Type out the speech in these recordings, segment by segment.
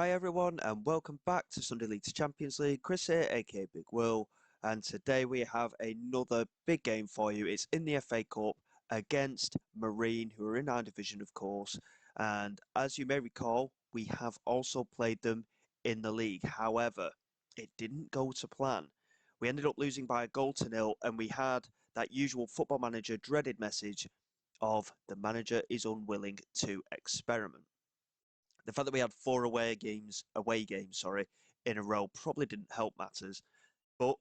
Hi everyone, and welcome back to Sunday League to Champions League. Chris here, aka Big Will, and today we have another big game for you. It's in the FA Cup against Marine, who are in our division, of course. And as you may recall, we have also played them in the league. However, it didn't go to plan. We ended up losing by a goal to nil, and we had that usual football manager dreaded message of the manager is unwilling to experiment. The fact that we had four away games, in a row probably didn't help matters. But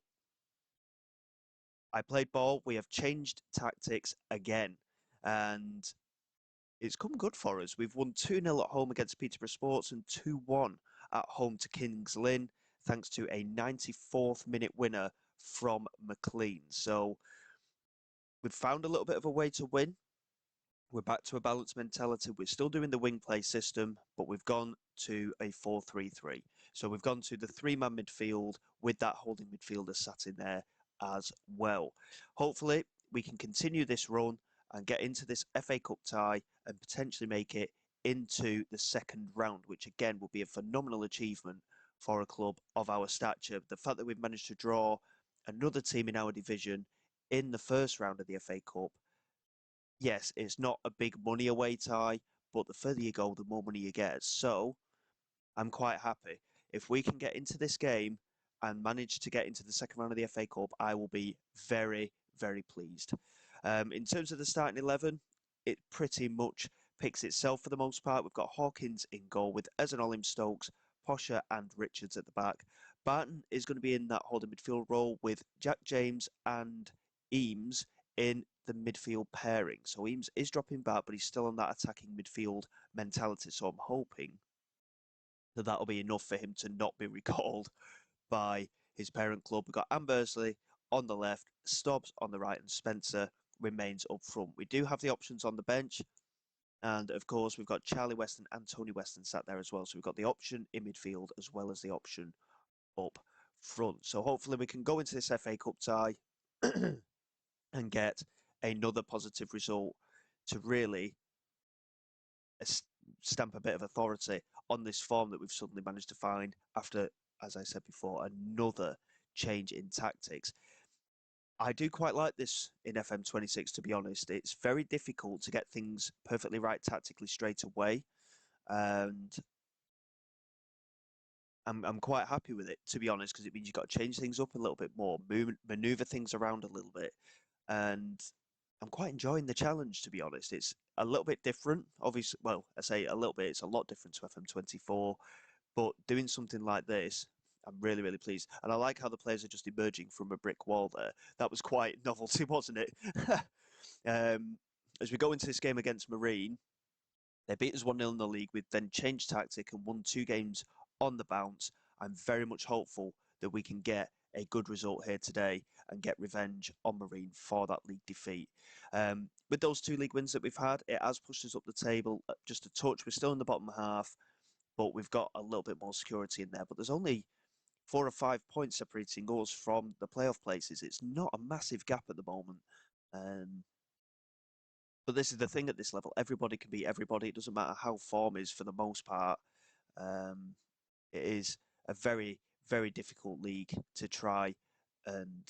I played ball. We have changed tactics again, and it's come good for us. We've won 2-0 at home against Peterborough Sports and 2-1 at home to Kings Lynn, thanks to a 94th minute winner from McLean. So we've found a little bit of a way to win. We're back to a balanced mentality. We're still doing the wing play system, but we've gone to a 4-3-3. So we've gone to the three-man midfield with that holding midfielder sat in there as well. Hopefully, we can continue this run and get into this FA Cup tie and potentially make it into the second round, which again will be a phenomenal achievement for a club of our stature. The fact that we've managed to draw another team in our division in the first round of the FA Cup, yes, it's not a big money away tie, but the further you go, the more money you get. So I'm quite happy. If we can get into this game and manage to get into the second round of the FA Cup, I will be very, very pleased. In terms of the starting 11, it pretty much picks itself for the most part. We've got Hawkins in goal with Ezen Stokes, Posher and Richards at the back. Barton is going to be in that holding midfield role with Jack James and Eames in the midfield pairing. So Eames is dropping back, but he's still on that attacking midfield mentality. So I'm hoping that that'll be enough for him to not be recalled by his parent club. We've got Ambersley on the left, Stobbs on the right, and Spencer remains up front. We do have the options on the bench. And of course, we've got Charlie Weston and Tony Weston sat there as well. So we've got the option in midfield as well as the option up front. So hopefully we can go into this FA Cup tie and get another positive result to really stamp a bit of authority on this form that we've suddenly managed to find after, as I said before, another change in tactics. I do quite like this in FM26, to be honest. It's very difficult to get things perfectly right tactically straight away. And I'm quite happy with it, to be honest, because it means you've got to change things up a little bit more, maneuver things around a little bit. And I'm quite enjoying the challenge, to be honest. It's a little bit different. Obviously, well, I say a little bit, it's a lot different to FM24, but doing something like this, I'm really, really pleased. And I like how the players are just emerging from a brick wall there. That was quite novelty, wasn't it? As we go into this game against Marine, they beat us 1-0 in the league. We've then changed tactic and won 2 games on the bounce. I'm very much hopeful that we can get a good result here today and get revenge on Marine for that league defeat. With those 2 league wins that we've had, it has pushed us up the table just a touch. We're still in the bottom half, but we've got a little bit more security in there. But there's only 4 or 5 points separating us from the playoff places. It's not a massive gap at the moment. Um, but this is the thing at this level. Everybody can beat everybody. It doesn't matter how form is for the most part. Um, it is a very, very difficult league to try and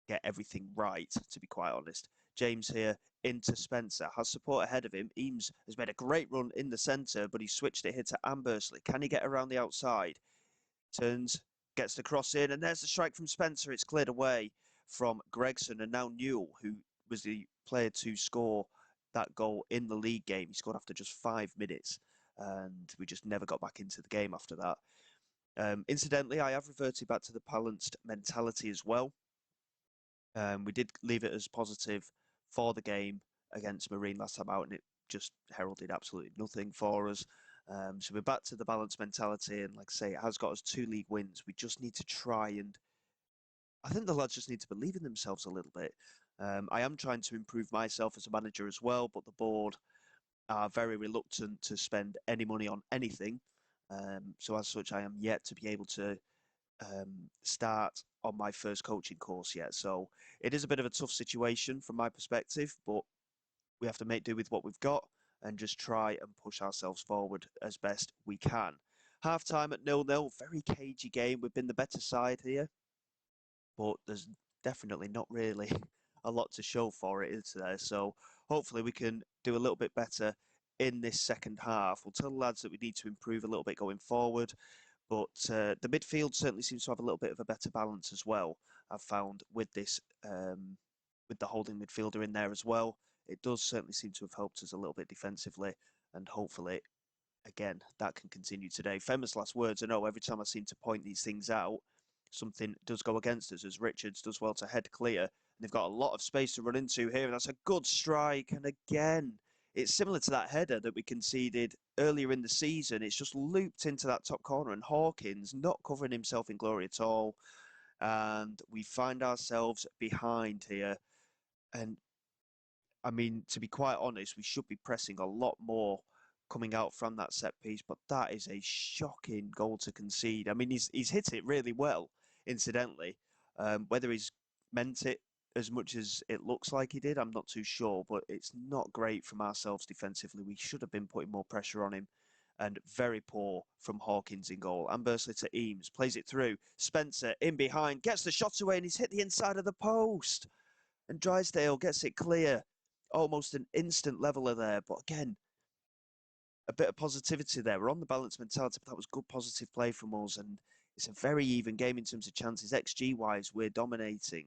get everything right, to be quite honest. James here into Spencer, has support ahead of him. Eames has made a great run in the centre, but he switched it here to Ambersley. Can he get around the outside? Turns, gets the cross in, and there's the strike from Spencer. It's cleared away from Gregson, and now Newell, who was the player to score that goal in the league game. He scored after just 5 minutes, and we just never got back into the game after that. Incidentally, I have reverted back to the balanced mentality as well. We did leave it as positive for the game against Marine last time out, and it just heralded absolutely nothing for us. So we're back to the balanced mentality, and like I say, it has got us 2 league wins. We just need to try and I think the lads just need to believe in themselves a little bit. I am trying to improve myself as a manager as well, but the board are very reluctant to spend any money on anything. So as such, I am yet to be able to start on my first coaching course yet. So it is a bit of a tough situation from my perspective, but we have to make do with what we've got and just try and push ourselves forward as best we can. Half time at 0-0, very cagey game. We've been the better side here, but there's definitely not really a lot to show for it, is there? So hopefully we can do a little bit better in this second half. We'll tell the lads that we need to improve a little bit going forward, but the midfield certainly seems to have a little bit of a better balance as well. I've found with this, with the holding midfielder in there as well, it does certainly seem to have helped us a little bit defensively, and hopefully again, that can continue today. Famous last words. I know every time I seem to point these things out, something does go against us as Richards does well to head clear. And they've got a lot of space to run into here, and that's a good strike. And again, it's similar to that header that we conceded earlier in the season. It's just looped into that top corner, and Hawkins not covering himself in glory at all. And we find ourselves behind here. And I mean, to be quite honest, we should be pressing a lot more coming out from that set piece, but that is a shocking goal to concede. I mean, he's hit it really well, incidentally. Whether he's meant it as much as it looks like he did, I'm not too sure, but it's not great from ourselves defensively. We should have been putting more pressure on him, and very poor from Hawkins in goal. Ambersley to Eames, plays it through. Spencer in behind, gets the shot away, and he's hit the inside of the post. And Drysdale gets it clear. Almost an instant leveler there. But again, a bit of positivity there. We're on the balance mentality, but that was good positive play from us. And it's a very even game in terms of chances. XG wise, we're dominating.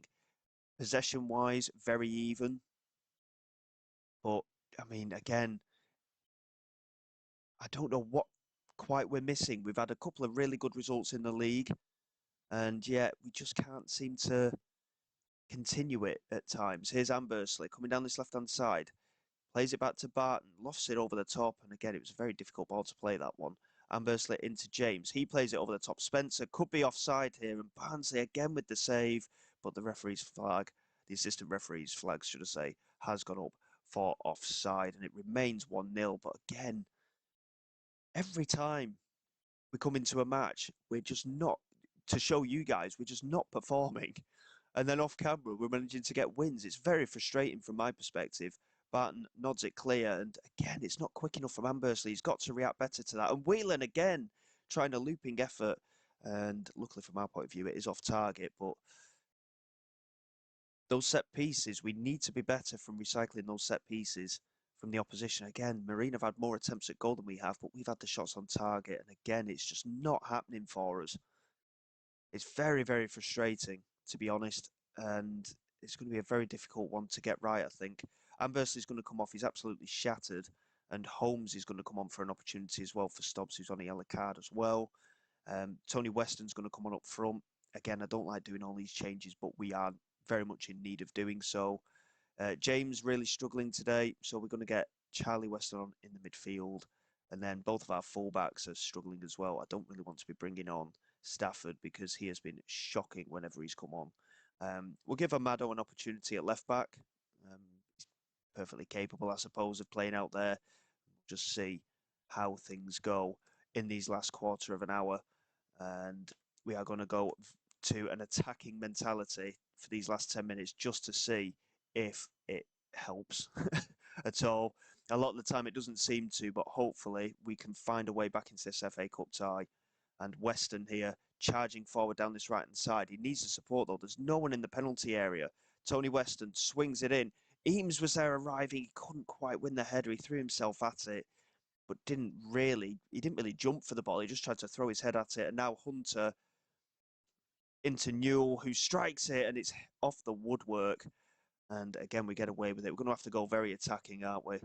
Possession wise, very even. But I mean, again, I don't know what quite we're missing. We've had a couple of really good results in the league, and yet we just can't seem to continue it at times. Here's Ambersley coming down this left hand side. Plays it back to Barton, lofts it over the top, and again, it was a very difficult ball to play, that one. Ambersley into James. He plays it over the top. Spencer could be offside here, and Barnsley again with the save, but the referee's flag, the assistant referee's flag, should I say, has gone up for offside, and it remains 1-0. But again, every time we come into a match, we're just not, to show you guys, we're just not performing. And then off camera, we're managing to get wins. It's very frustrating from my perspective. Barton nods it clear, and again, it's not quick enough from Ambersley. He's got to react better to that. And Whelan again, trying a looping effort. And luckily from our point of view, it is off target. But those set pieces, we need to be better from recycling those set pieces from the opposition. Again, Marine have had more attempts at goal than we have, but we've had the shots on target. And again, it's just not happening for us. It's very, very frustrating, to be honest. And it's going to be a very difficult one to get right, I think. Ambersley's going to come off. He's absolutely shattered. And Holmes is going to come on for an opportunity as well for Stubbs, who's on a yellow card as well. Tony Weston's going to come on up front. Again, I don't like doing all these changes, but we are very much in need of doing so. James really struggling today, so we're going to get Charlie Weston on in the midfield. And then both of our fullbacks are struggling as well. I don't really want to be bringing on Stafford because he has been shocking whenever he's come on. We'll give Amado an opportunity at left back. He's perfectly capable, I suppose, of playing out there. Just see how things go in these last quarter of an hour. And we are going to go to an attacking mentality for these last 10 minutes just to see if it helps at all. A lot of the time it doesn't seem to, but hopefully we can find a way back into this FA Cup tie. And Weston here charging forward down this right-hand side. He needs the support, though. There's no one in the penalty area. Tony Weston swings it in. Eames was there arriving. He couldn't quite win the header. He threw himself at it, but he didn't really jump for the ball. He just tried to throw his head at it. And now Hunter into Newell, who strikes it, and it's off the woodwork. And again, we get away with it. We're going to have to go very attacking, aren't we?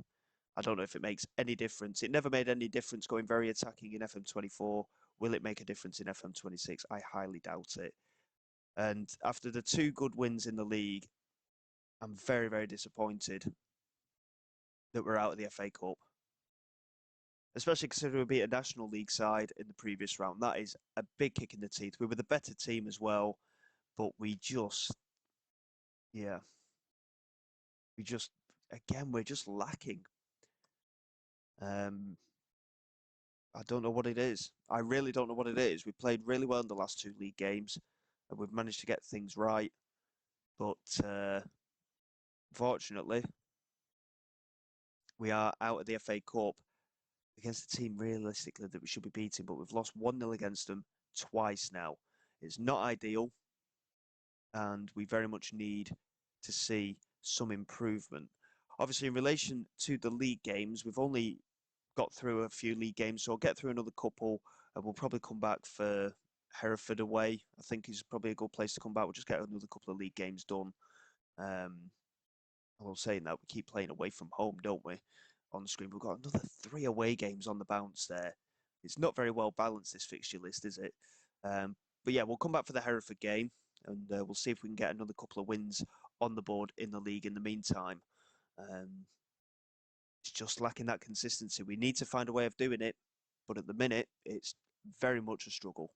I don't know if it makes any difference. It never made any difference going very attacking in FM24. Will it make a difference in FM26? I highly doubt it. And after the two good wins in the league, I'm very, very disappointed that we're out of the FA Cup. Especially considering we beat a National League side in the previous round. That is a big kick in the teeth. We were the better team as well, but we just, yeah, again, we're just lacking. I don't know what it is. I really don't know what it is. We played really well in the last two league games, and we've managed to get things right. But fortunately, we are out of the FA Cup. against a team realistically that we should be beating, but we've lost 1-0 against them twice now. It's not ideal, and we very much need to see some improvement. Obviously, in relation to the league games, we've only got through a few league games, so I'll get through another couple, and we'll probably come back for Hereford away. I think is probably a good place to come back. We'll just get another couple of league games done. Well, saying that, we keep playing away from home, don't we? On the screen, we've got another 3 away games on the bounce there. It's not very well balanced, this fixture list, is it? But yeah, we'll come back for the Hereford game, and we'll see if we can get another couple of wins on the board in the league in the meantime. It's just lacking that consistency. We need to find a way of doing it, but at the minute, it's very much a struggle.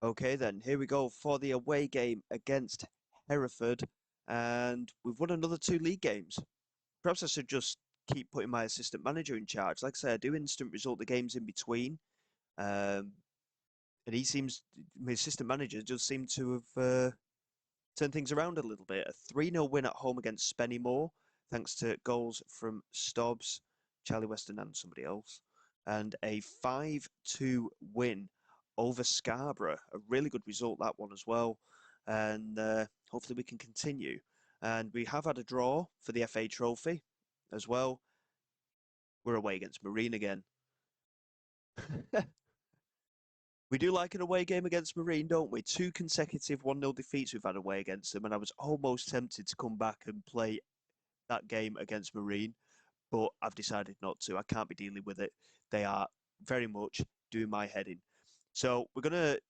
Okay, then, here we go for the away game against Hereford, and we've won another 2 league games. Perhaps I should just keep putting my assistant manager in charge. Like I say, I do instant result the games in between. Um, and my assistant manager does seem to have turned things around a little bit. A 3-0 win at home against Spennymoor, thanks to goals from Stobbs, Charlie Weston, and somebody else. And a 5-2 win over Scarborough. A really good result, that one as well. And hopefully we can continue. And we have had a draw for the FA Trophy as well. We're away against Marine again. We do like an away game against Marine, don't we? 2 consecutive 1-0 defeats we've had away against them, and I was almost tempted to come back and play that game against Marine, but I've decided not to. I can't be dealing with it. They are very much doing my head in. So we're going to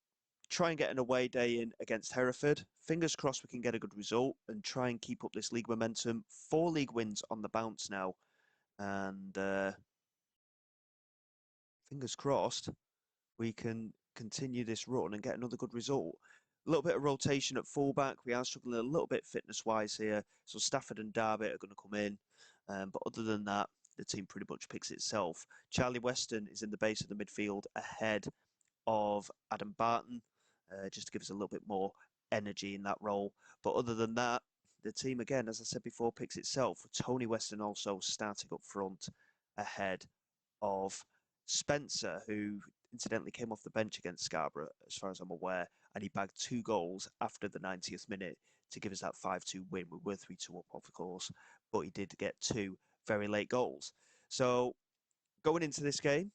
try and get an away day in against Hereford. Fingers crossed we can get a good result and try and keep up this league momentum. 4 league wins on the bounce now, and fingers crossed we can continue this run and get another good result. A little bit of rotation at fullback. We are struggling a little bit fitness-wise here. So Stafford and Darby are going to come in. But other than that, the team pretty much picks itself. Charlie Weston is in the base of the midfield ahead of Adam Barton, just to give us a little bit more energy in that role. But other than that, the team, again, as I said before, picks itself. Tony Weston also starting up front ahead of Spencer, who incidentally came off the bench against Scarborough, as far as I'm aware, and he bagged 2 goals after the 90th minute to give us that 5-2 win. We were 3-2 up, of course, but he did get 2 very late goals. So going into this game,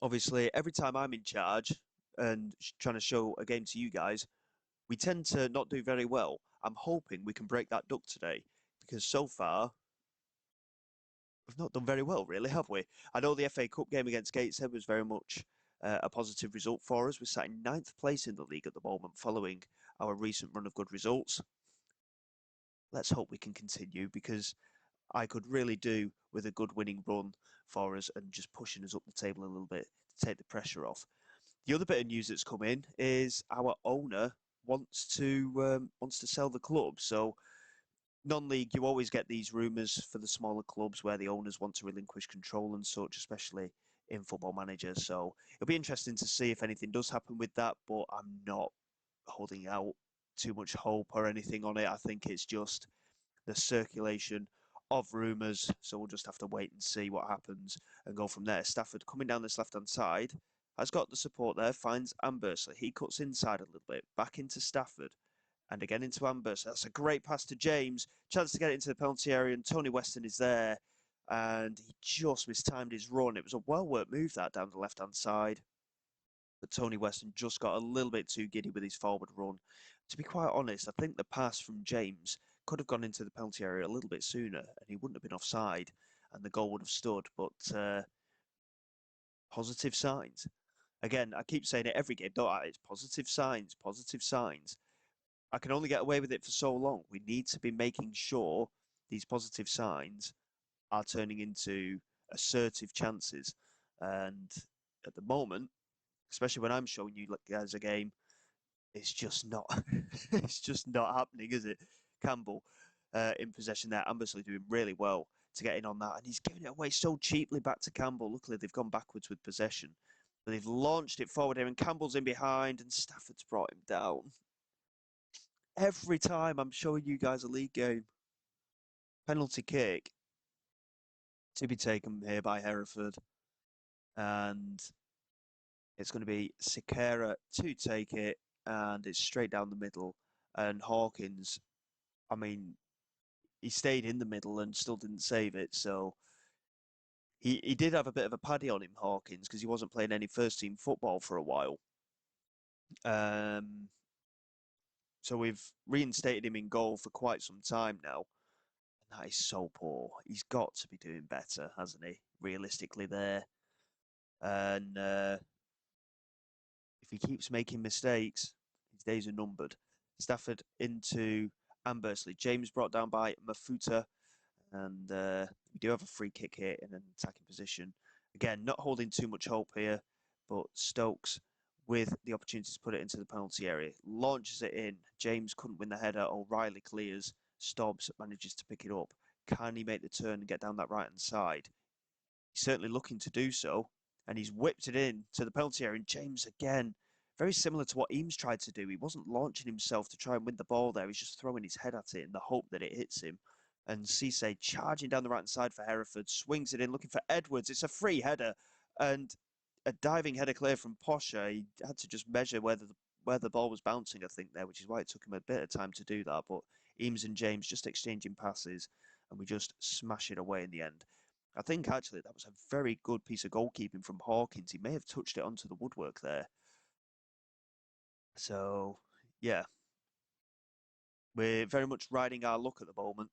obviously, every time I'm in charge and trying to show a game to you guys, we tend to not do very well. I'm hoping we can break that duck today, because so far we've not done very well, really, have we? I know the FA Cup game against Gateshead was very much a positive result for us. We're sat in 9th place in the league at the moment, following our recent run of good results. Let's hope we can continue, because I could really do with a good winning run for us and just pushing us up the table a little bit to take the pressure off. The other bit of news that's come in is our owner wants to sell the club. So non-league, you always get these rumours for the smaller clubs where the owners want to relinquish control and such, especially in Football Manager. So it'll be interesting to see if anything does happen with that, but I'm not holding out too much hope or anything on it. I think it's just the circulation of rumours. So we'll just have to wait and see what happens and go from there. Stafford coming down this left-hand side has got the support there, finds Ambersley. He cuts inside a little bit, back into Stafford. And again into Ambers. That's a great pass to James. Chance to get it into the penalty area, and Tony Weston is there. And he just mistimed his run. It was a well-worked move, that, down the left-hand side. But Tony Weston just got a little bit too giddy with his forward run. To be quite honest, I think the pass from James could have gone into the penalty area a little bit sooner, and he wouldn't have been offside, and the goal would have stood. But positive signs. Again, I keep saying it every game, don't I? It's positive signs, positive signs. I can only get away with it for so long. We need to be making sure these positive signs are turning into assertive chances. And at the moment, especially when I'm showing you guys a game, it's just not it's just not happening, is it? Campbell in possession there. Ambersley doing really well to get in on that. And he's giving it away so cheaply back to Campbell. Luckily, they've gone backwards with possession. But they've launched it forward here, and Campbell's in behind, and Stafford's brought him down. Every time I'm showing you guys a league game, penalty kick to be taken here by Hereford, and it's going to be Sikera to take it, and it's straight down the middle. And Hawkins, I mean, he stayed in the middle and still didn't save it. So he did have a bit of a paddy on him, Hawkins, because he wasn't playing any first team football for a while. Um, so we've reinstated him in goal for quite some time now. And that is so poor. He's got to be doing better, hasn't he? Realistically, there. And if he keeps making mistakes, his days are numbered. Stafford into Ambersley. James brought down by Mafuta. And we do have a free kick here in an attacking position. Again, not holding too much hope here, but Stokes with the opportunity to put it into the penalty area. Launches it in. James couldn't win the header. O'Reilly clears. Stobbs manages to pick it up. Can he make the turn and get down that right-hand side? He's certainly looking to do so, and he's whipped it in to the penalty area. And James again, very similar to what Eames tried to do. He wasn't launching himself to try and win the ball there. He's just throwing his head at it in the hope that it hits him. And Cisse charging down the right hand side for Hereford, swings it in, looking for Edwards. It's a free header, and a diving header clear from Posher. He had to just measure where the ball was bouncing, I think, there, which is why it took him a bit of time to do that. But Eames and James just exchanging passes, and we just smash it away in the end. I think actually that was a very good piece of goalkeeping from Hawkins. He may have touched it onto the woodwork there. So, yeah, we're very much riding our luck at the moment.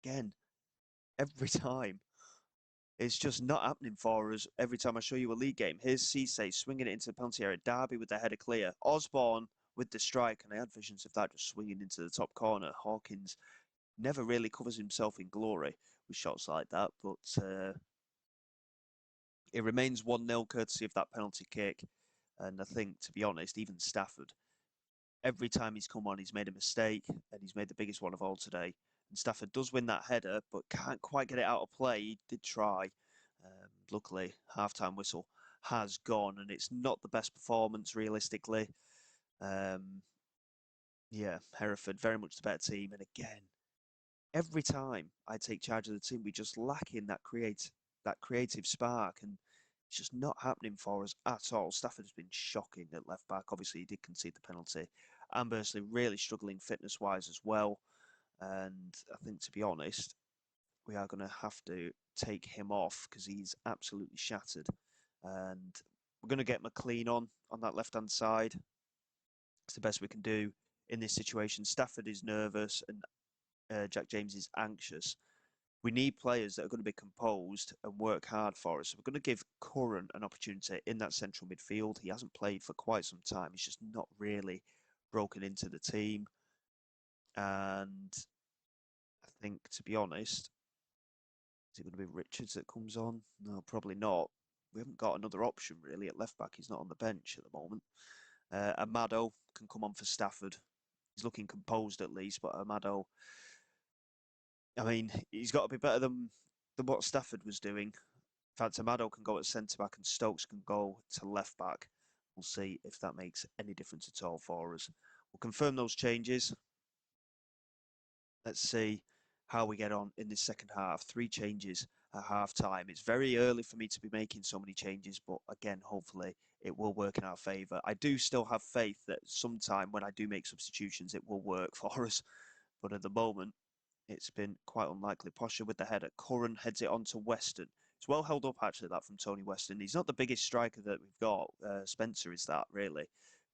Again, every time. It's just not happening for us every time I show you a league game. Here's Cisse swinging it into the penalty area. Derby with the header clear. Osborne with the strike, and I had visions of that just swinging into the top corner. Hawkins never really covers himself in glory with shots like that, but it remains 1-0 courtesy of that penalty kick. And I think, to be honest, even Stafford, every time he's come on, he's made a mistake, and he's made the biggest one of all today. And Stafford does win that header, but can't quite get it out of play. He did try. Luckily, half-time whistle has gone, and it's not the best performance realistically. Um, yeah, Hereford very much the better team, and again, every time I take charge of the team, we just lack in that creative spark, and it's just not happening for us at all. Stafford has been shocking at left back. Obviously, he did concede the penalty. Ambersley really struggling fitness-wise as well, and I think, to be honest, we are going to have to take him off because he's absolutely shattered. And we're going to get McLean on that left-hand side. It's the best we can do in this situation. Stafford is nervous and Jack James is anxious. We need players that are going to be composed and work hard for us. So we're going to give Curran an opportunity in that central midfield. He hasn't played for quite some time. He's just not really broken into the team. And I think, to be honest, is it going to be Richards that comes on? No, probably not. We haven't got another option really at left back. He's not on the bench at the moment. Amado can come on for Stafford. He's looking composed at least, but Amado, I mean, he's got to be better than what Stafford was doing. In fact, Amado can go at centre back and Stokes can go to left back. We'll see if that makes any difference at all for us. We'll confirm those changes. Let's see how we get on in this second half. 3 changes at half time. It's very early for me to be making so many changes, but again, hopefully it will work in our favour. I do still have faith that sometime when I do make substitutions, it will work for us. But at the moment, it's been quite unlikely. Posher with the header. Curran heads it on to Weston. It's well held up, actually, that from Tony Weston. He's not the biggest striker that we've got. Spencer is that, really.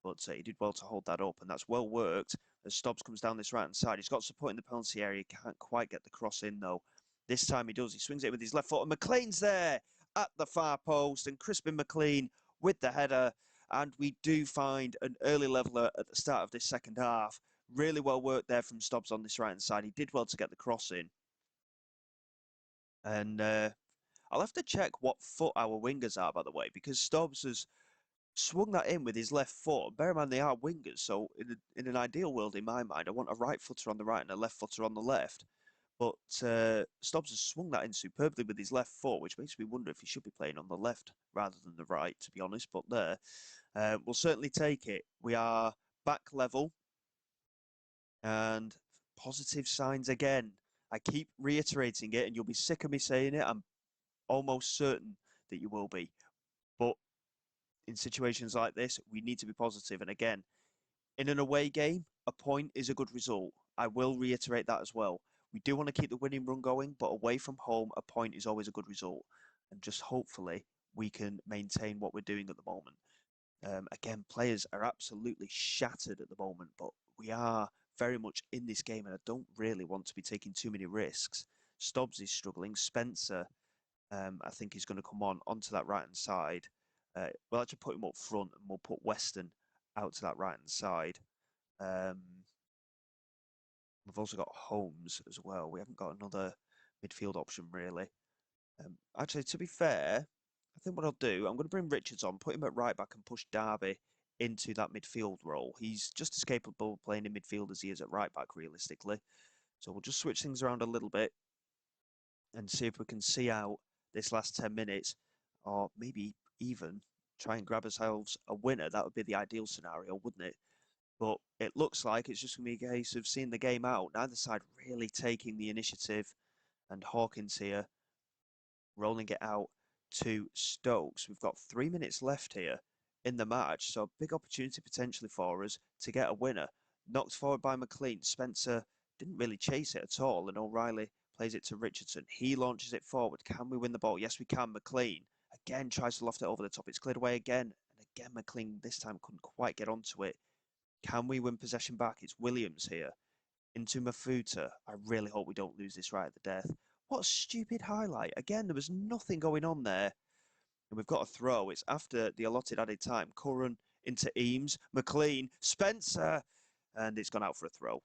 But he did well to hold that up, and that's well worked. As Stobbs comes down this right-hand side, he's got support in the penalty area. He can't quite get the cross in, though. This time he does. He swings it with his left foot, and McLean's there at the far post, and Crispin McLean with the header. And we do find an early leveller at the start of this second half. Really well worked there from Stobbs on this right-hand side. He did well to get the cross in. And I'll have to check what foot our wingers are, by the way, because Stobbs has swung that in with his left foot. Bear in mind, they are wingers, so in an ideal world, in my mind, I want a right footer on the right and a left footer on the left. But Stobbs has swung that in superbly with his left foot, which makes me wonder if he should be playing on the left rather than the right, to be honest. But there, we'll certainly take it. We are back level. And positive signs again. I keep reiterating it, and you'll be sick of me saying it. I'm almost certain that you will be. But in situations like this, we need to be positive. And again, in an away game, a point is a good result. I will reiterate that as well. We do want to keep the winning run going, but away from home, a point is always a good result. And just hopefully we can maintain what we're doing at the moment. Again, players are absolutely shattered at the moment, but we are very much in this game, and I don't really want to be taking too many risks. Stobbs is struggling. Spencer, I think, is going to come on onto that right hand side. We'll actually put him up front, and we'll put Weston out to that right hand side. Um, we've also got Holmes as well. We haven't got another midfield option really. Actually, to be fair, I think what I'll do, I'm going to bring Richards on, put him at right back and push Derby into that midfield role. He's just as capable of playing in midfield as he is at right back, realistically. So we'll just switch things around a little bit and see if we can see out this last 10 minutes, or maybe even try and grab ourselves a winner. That would be the ideal scenario, wouldn't it? But it looks like it's just going to be a case of seeing the game out. Neither side really taking the initiative, and Hawkins here rolling it out to Stokes. We've got 3 minutes left here in the match, so big opportunity potentially for us to get a winner. Knocked forward by McLean. Spencer didn't really chase it at all, and O'Reilly plays it to Richardson. He launches it forward. Can we win the ball? Yes, we can. McLean again tries to loft it over the top. It's cleared away again, and again McLean this time couldn't quite get onto it. Can we win possession back? It's Williams here into Mafuta. I really hope we don't lose this right at the death. What a stupid highlight. Again, there was nothing going on there. And we've got a throw. It's after the allotted added time. Curran into Eames. McLean. Spencer. And it's gone out for a throw.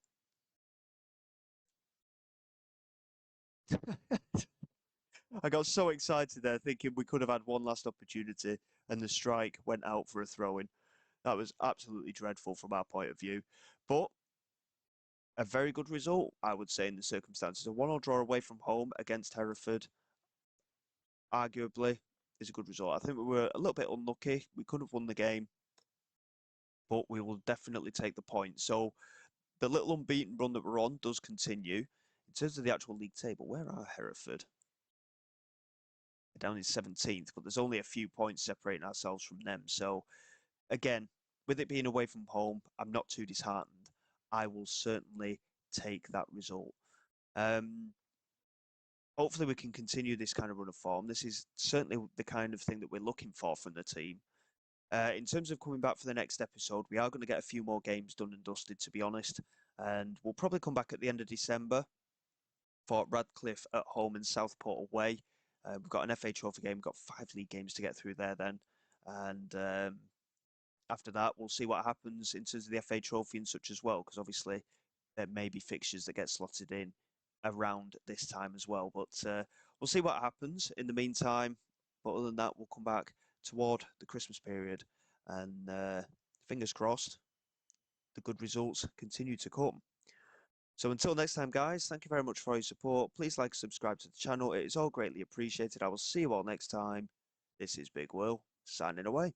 I got so excited there thinking we could have had one last opportunity and the strike went out for a throw-in. That was absolutely dreadful from our point of view. But a very good result, I would say, in the circumstances. A 1-1 draw away from home against Hereford, arguably, is a good result. I think we were a little bit unlucky. We could have won the game, but we will definitely take the point. So the little unbeaten run that we're on does continue. In terms of the actual league table, where are Hereford? They're down in 17th, but there's only a few points separating ourselves from them. So again, with it being away from home, I'm not too disheartened. I will certainly take that result. Hopefully we can continue this kind of run of form. This is certainly the kind of thing that we're looking for from the team. In terms of coming back for the next episode, we are going to get a few more games done and dusted, to be honest. And we'll probably come back at the end of December for Radcliffe at home and Southport away. We've got an FA Trophy game, we've got 5 league games to get through there then. And after that, we'll see what happens in terms of the FA Trophy and such as well, because obviously there may be fixtures that get slotted in around this time as well. But we'll see what happens in the meantime. But other than that, we'll come back toward the Christmas period. And fingers crossed, the good results continue to come. So until next time, guys, thank you very much for your support. Please like and subscribe to the channel. It is all greatly appreciated. I will see you all next time. This is Big Will, signing away.